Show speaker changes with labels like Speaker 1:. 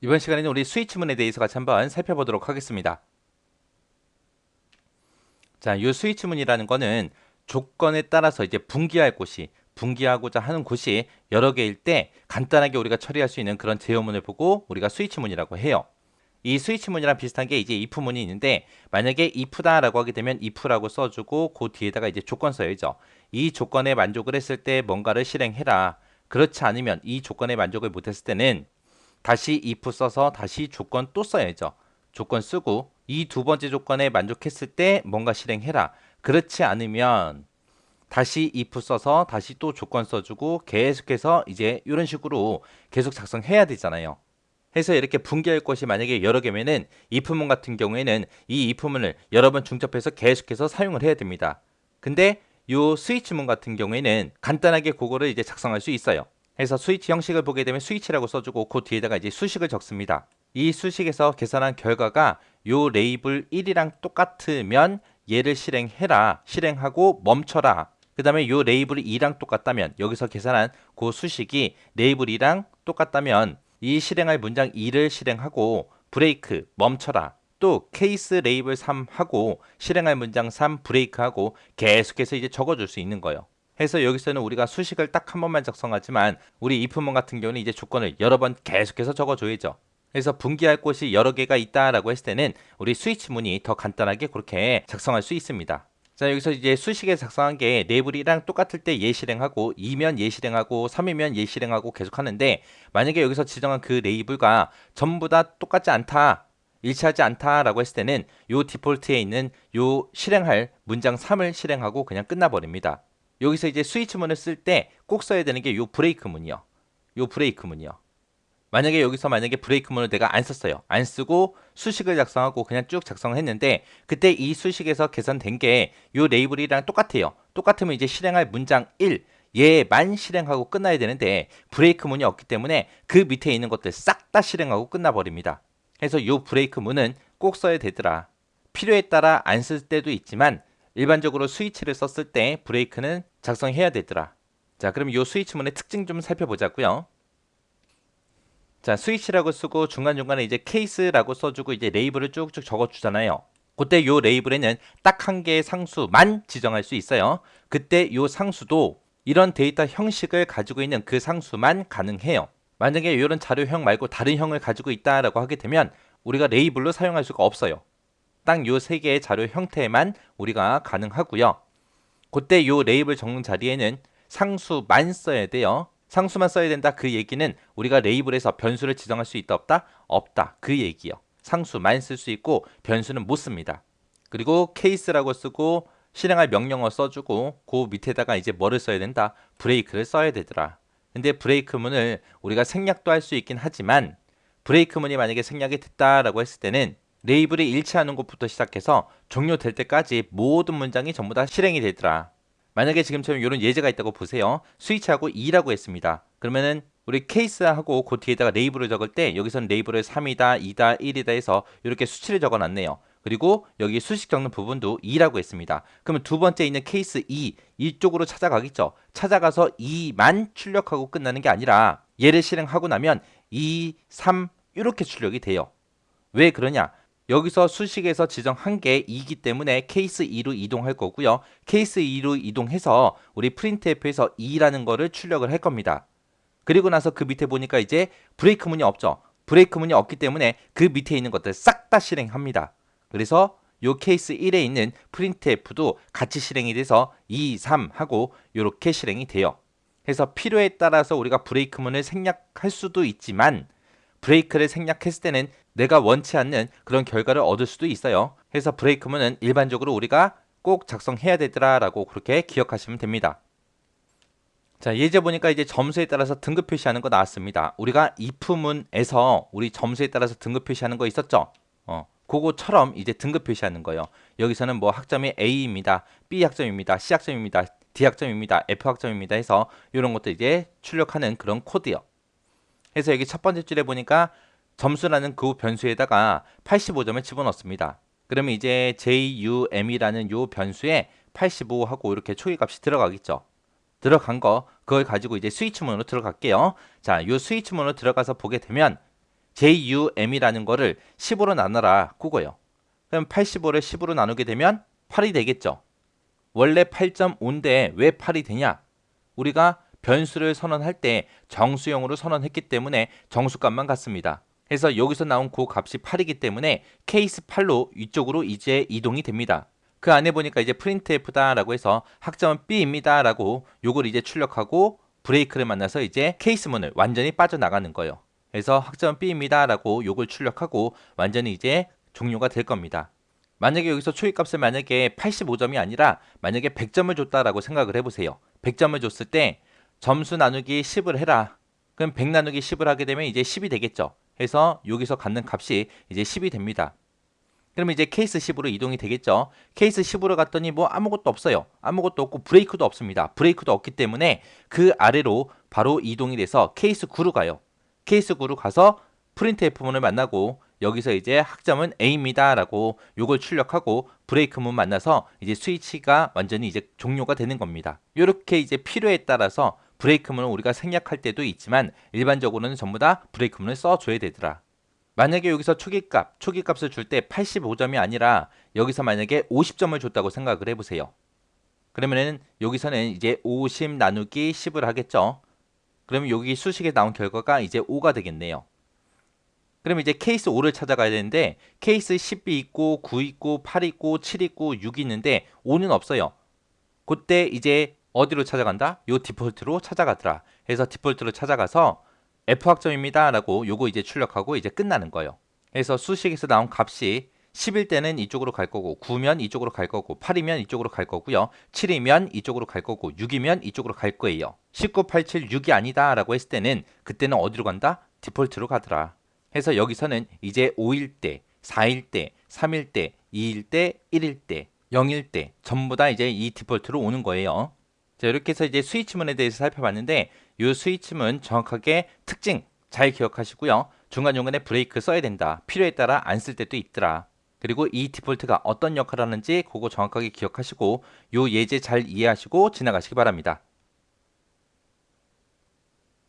Speaker 1: 이번 시간에는 우리 스위치문에 대해서 같이 한번 살펴보도록 하겠습니다. 자, 이 스위치문이라는 거는 조건에 따라서 이제 분기하고자 하는 곳이 여러 개일 때 간단하게 우리가 처리할 수 있는 그런 제어문을 보고 우리가 스위치문이라고 해요. 이 스위치문이랑 비슷한 게 이제 if문이 있는데, 만약에 if다라고 하게 되면 if라고 써주고 그 뒤에다가 이제 조건 써야죠. 이 조건에 만족을 했을 때 뭔가를 실행해라. 그렇지 않으면, 이 조건에 만족을 못했을 때는 다시 if 써서 다시 조건 또 써야죠. 조건 쓰고 이 두 번째 조건에 만족했을 때 뭔가 실행해라. 그렇지 않으면 다시 if 써서 다시 또 조건 써주고 계속해서 이제 이런 식으로 계속 작성해야 되잖아요. 해서 이렇게 분기할 것이 만약에 여러 개면은 if문 같은 경우에는 이 if문을 여러 번 중첩해서 계속해서 사용을 해야 됩니다. 근데 요 스위치문 같은 경우에는 간단하게 그거를 이제 작성할 수 있어요. 해서 스위치 형식을 보게 되면 스위치라고 써주고 그 뒤에다가 이제 수식을 적습니다. 이 수식에서 계산한 결과가 요 레이블 1이랑 똑같으면 얘를 실행해라. 실행하고 멈춰라. 그 다음에 요 레이블이 2랑 똑같다면, 여기서 계산한 그 수식이 레이블 2랑 똑같다면 이 실행할 문장 2를 실행하고 브레이크 멈춰라. 또 케이스 레이블 3 하고 실행할 문장 3 브레이크하고 계속해서 이제 적어줄 수 있는 거예요. 해서 여기서는 우리가 수식을 딱 한 번만 작성하지만 우리 if문 같은 경우는 이제 조건을 여러 번 계속해서 적어줘야죠. 그래서 분기할 곳이 여러 개가 있다라고 했을 때는 우리 스위치문이 더 간단하게 그렇게 작성할 수 있습니다. 자, 여기서 이제 수식에 작성한 게 레이블이랑 똑같을 때 얘 실행하고 2면 얘 실행하고 3이면 얘 실행하고 계속 하는데, 만약에 여기서 지정한 그 레이블과 전부 다 똑같지 않다, 일치하지 않다라고 했을 때는 요 디폴트에 있는 요 실행할 문장 3을 실행하고 그냥 끝나버립니다. 여기서 이제 스위치문을 쓸 때 꼭 써야 되는 게 요 브레이크문이요. 요 브레이크문이요. 만약에 브레이크문을 내가 안 썼어요. 안 쓰고 수식을 작성하고 그냥 쭉 작성했는데, 그때 이 수식에서 계산된 게 요 레이블이랑 똑같아요. 똑같으면 이제 실행할 문장 1 얘만 실행하고 끝나야 되는데, 브레이크문이 없기 때문에 그 밑에 있는 것들 싹 다 실행하고 끝나버립니다. 그래서 요 브레이크문은 꼭 써야 되더라. 필요에 따라 안 쓸 때도 있지만 일반적으로 스위치를 썼을 때 브레이크는 작성해야 되더라. 자, 그럼 요 스위치문의 특징 좀 살펴보자고요. 자, 스위치라고 쓰고 중간중간에 이제 케이스라고 써주고 이제 레이블을 쭉쭉 적어주잖아요. 그때 요 레이블에는 딱 한 개의 상수만 지정할 수 있어요. 그때 요 상수도 이런 데이터 형식을 가지고 있는 그 상수만 가능해요. 만약에 이런 자료형 말고 다른 형을 가지고 있다라고 하게 되면 우리가 레이블로 사용할 수가 없어요. 딱 요 세 개의 자료 형태만 우리가 가능하고요. 그때 요 레이블 적는 자리에는 상수만 써야 돼요. 상수만 써야 된다, 그 얘기는 우리가 레이블에서 변수를 지정할 수 있다 없다? 없다, 그 얘기요. 상수만 쓸 수 있고 변수는 못 씁니다. 그리고 케이스라고 쓰고 실행할 명령어 써주고 그 밑에다가 이제 뭐를 써야 된다? 브레이크를 써야 되더라. 근데 브레이크문을 우리가 생략도 할 수 있긴 하지만, 브레이크문이 만약에 생략이 됐다라고 했을 때는 레이블이 일치하는 것부터 시작해서 종료될 때까지 모든 문장이 전부 다 실행이 되더라. 만약에 지금처럼 이런 예제가 있다고 보세요. 스위치하고 2라고 했습니다. 그러면은 우리 케이스하고 그 뒤에다가 레이블을 적을 때 여기서는 레이블을 3이다, 2다, 1이다 해서 이렇게 수치를 적어놨네요. 그리고 여기 수식 적는 부분도 2라고 했습니다. 그러면 두 번째 있는 케이스 2, 이쪽으로 찾아가겠죠. 찾아가서 2만 출력하고 끝나는 게 아니라 얘를 실행하고 나면 2, 3 이렇게 출력이 돼요. 왜 그러냐? 여기서 수식에서 지정한 게 2이기 때문에 케이스 2로 이동할 거고요. 케이스 2로 이동해서 우리 printf에서 2라는 거를 출력을 할 겁니다. 그리고 나서 그 밑에 보니까 이제 브레이크 문이 없죠. 브레이크 문이 없기 때문에 그 밑에 있는 것들 싹 다 실행합니다. 그래서 요 케이스 1에 있는 printf도 같이 실행이 돼서 2, 3 하고 이렇게 실행이 돼요. 그래서 필요에 따라서 우리가 브레이크 문을 생략할 수도 있지만, 브레이크를 생략했을 때는 내가 원치 않는 그런 결과를 얻을 수도 있어요. 그래서 브레이크문은 일반적으로 우리가 꼭 작성해야 되더라라고 그렇게 기억하시면 됩니다. 자, 예제 보니까 이제 점수에 따라서 등급 표시하는 거 나왔습니다. 우리가 if문에서 우리 점수에 따라서 등급 표시하는 거 있었죠? 그거처럼 이제 등급 표시하는 거예요. 여기서는 뭐 학점이 A입니다, B 학점입니다, C 학점입니다, D 학점입니다, F 학점입니다 해서 이런 것도 이제 출력하는 그런 코드요. 그래서 여기 첫 번째 줄에 보니까 점수라는 그 변수에다가 85점을 집어넣습니다. 그러면 이제 JUM이라는 요 변수에 85 하고 이렇게 초기값이 들어가겠죠. 들어간 거 그걸 가지고 이제 스위치문으로 들어갈게요. 자, 요 스위치문으로 들어가서 보게 되면 JUM이라는 거를 10으로 나눠라 그거예요. 그럼 85를 10으로 나누게 되면 8이 되겠죠. 원래 8.5인데 왜 8이 되냐? 우리가 변수를 선언할 때 정수형으로 선언했기 때문에 정수값만 같습니다. 그래서 여기서 나온 그 값이 8이기 때문에 케이스 8로 이쪽으로 이제 이동이 됩니다. 그 안에 보니까 이제 printf다라고 해서 학점은 B입니다라고 요걸 이제 출력하고 브레이크를 만나서 이제 케이스문을 완전히 빠져나가는 거예요. 그래서 학점은 B입니다라고 요걸 출력하고 완전히 이제 종료가 될 겁니다. 만약에 여기서 초기값을 만약에 85점이 아니라 만약에 100점을 줬다라고 생각을 해보세요. 100점을 줬을 때 점수 나누기 10을 해라. 그럼 100 나누기 10을 하게 되면 이제 10이 되겠죠. 그래서 여기서 갖는 값이 이제 10이 됩니다. 그러면 이제 케이스 10으로 이동이 되겠죠. 케이스 10으로 갔더니 뭐 아무것도 없어요. 아무것도 없고 브레이크도 없습니다. 브레이크도 없기 때문에 그 아래로 바로 이동이 돼서 케이스 9로 가요. 케이스 9로 가서 printf문을 만나고 여기서 이제 학점은 A입니다 라고 요걸 출력하고 브레이크문 만나서 이제 스위치가 완전히 이제 종료가 되는 겁니다. 이렇게 이제 필요에 따라서 브레이크문을 우리가 생략할 때도 있지만 일반적으로는 전부 다 브레이크문을 써줘야 되더라. 만약에 여기서 초기값을 줄 때 85점이 아니라 여기서 만약에 50점을 줬다고 생각을 해보세요. 그러면은 여기서는 이제 50 나누기 10을 하겠죠. 그러면 여기 수식에 나온 결과가 이제 5가 되겠네요. 그러면 이제 케이스 5를 찾아가야 되는데 케이스 10이 있고 9 있고 8 있고 7 있고 6 있는데 5는 없어요. 그때 이제 어디로 찾아간다? 요 디폴트로 찾아가더라. 그래서 디폴트로 찾아가서 F학점입니다 라고 요거 이제 출력하고 이제 끝나는 거예요. 그래서 수식에서 나온 값이 10일 때는 이쪽으로 갈 거고 9면 이쪽으로 갈 거고 8이면 이쪽으로 갈 거고요. 7이면 이쪽으로 갈 거고 6이면 이쪽으로 갈 거예요. 19, 87, 6이 아니다 라고 했을 때는 그때는 어디로 간다? 디폴트로 가더라. 해서 여기서는 이제 5일 때, 4일 때, 3일 때, 2일 때, 1일 때, 0일 때 전부 다 이제 이 디폴트로 오는 거예요. 자, 이렇게 해서 이제 스위치문에 대해서 살펴봤는데 이 스위치문 정확하게 특징 잘 기억하시고요. 중간중간에 브레이크 써야 된다. 필요에 따라 안 쓸 때도 있더라. 그리고 이 디폴트가 어떤 역할을 하는지 그거 정확하게 기억하시고 이 예제 잘 이해하시고 지나가시기 바랍니다.